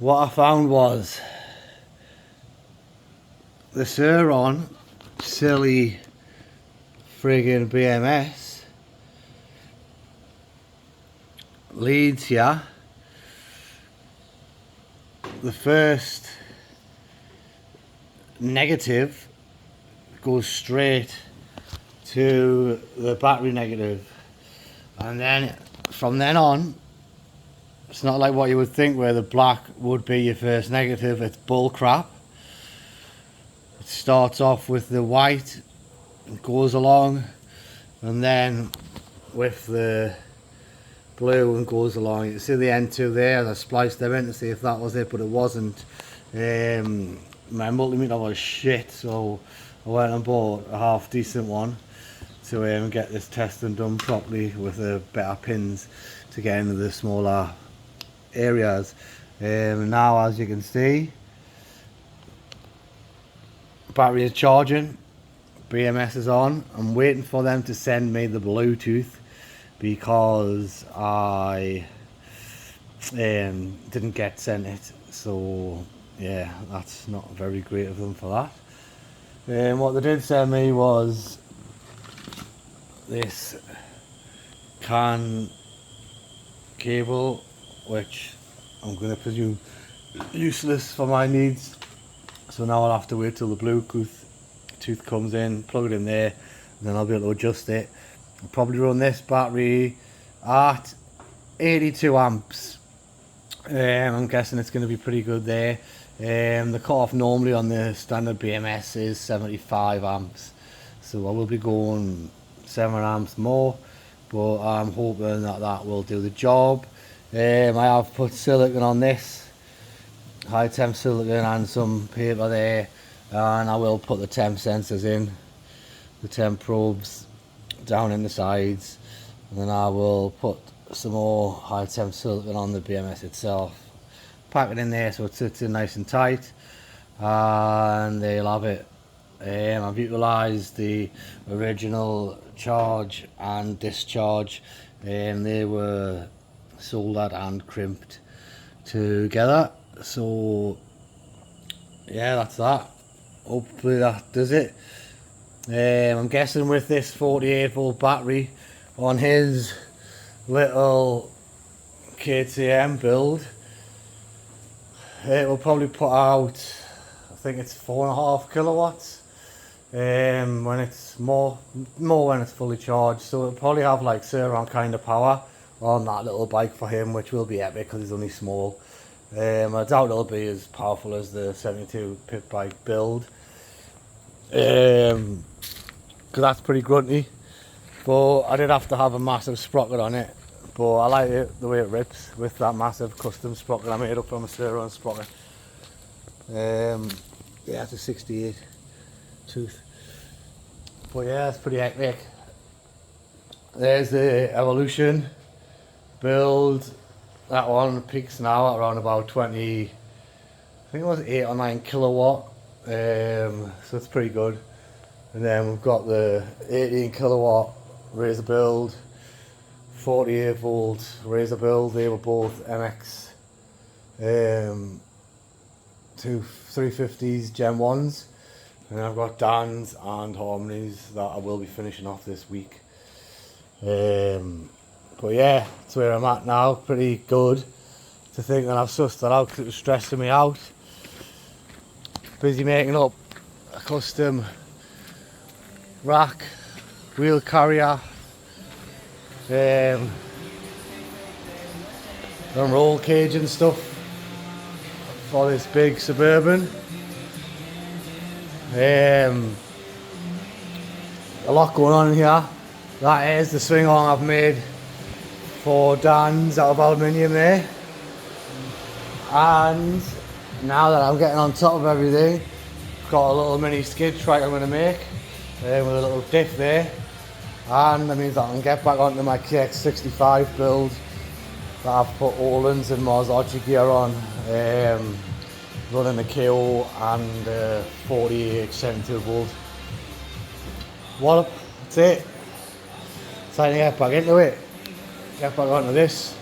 what I found was the surron silly friggin' BMS leads here. The first negative goes straight to the battery negative, and then from then on it's not like what you would think where the black would be your first negative. It's bull crap. It starts off with the white and goes along, and then with the blue and goes along. You can see the end two there. I spliced them in to see if that was it, but it wasn't. My multimeter was shit, so I went and bought a half decent one to get this testing done properly with better pins to get into the smaller areas. Now, as you can see, battery is charging, BMS is on. I'm waiting for them to send me the Bluetooth because I didn't get sent it, so yeah, that's not very great of them for that. What they did send me was this CAN cable, which I'm going to presume useless for my needs, so now I'll have to wait till the Bluetooth comes in, plug it in there, and then I'll be able to adjust it. I'll probably run this battery at 82 amps. I'm guessing it's going to be pretty good there. The cutoff normally on the standard BMS is 75 amps, so I will be going 7 amps more, but I'm hoping that that will do the job. I have put silicon on this, high temp silicon, and some paper there, and I will put the temp sensors in, the temp probes down in the sides, and then I will put some more high temp silicon on the BMS itself, pack it in there so it sits in nice and tight, and they'll have it. I've utilised the original charge and discharge, they were soldered and crimped together, so yeah, that's that. Hopefully that does it. I'm guessing with this 48 volt battery on his little KTM build, it will probably put out, I think it's 4.5 kilowatts when it's more when it's fully charged, so it'll probably have like surron kind of power on that little bike for him, which will be epic because he's only small. I doubt it'll be as powerful as the 72 pit bike build, because that's pretty grunty, but I did have to have a massive sprocket on it, but I like it the way it rips with that massive custom sprocket I made up from a surron sprocket. Yeah, it's a 68 tooth, but yeah, it's pretty epic. There's the Evolution build. That one peaks now at around about 20, I think it was 8 or 9 kilowatt, so it's pretty good. And then we've got the 18 kilowatt Razor build, 48 volt Razor build. They were both MX 350s Gen 1s. And then I've got Dans and Harmonies that I will be finishing off this week. But yeah, that's where I'm at now. Pretty good to think that I've sussed that out because it was stressing me out. Busy making up a custom rack, wheel carrier, and roll cage and stuff for this big Suburban. A lot going on in here. That is the swing arm I've made for Dan's out of aluminium there, and now that I'm getting on top of everything, got a little mini skid track I'm going to make with a little diff there, and that means I can get back onto my KX65 build that I've put Olin's and Marzocchi gear on, running the KO and 48 72 volt. What up, that's it. Time to get back into it. Get back onto this.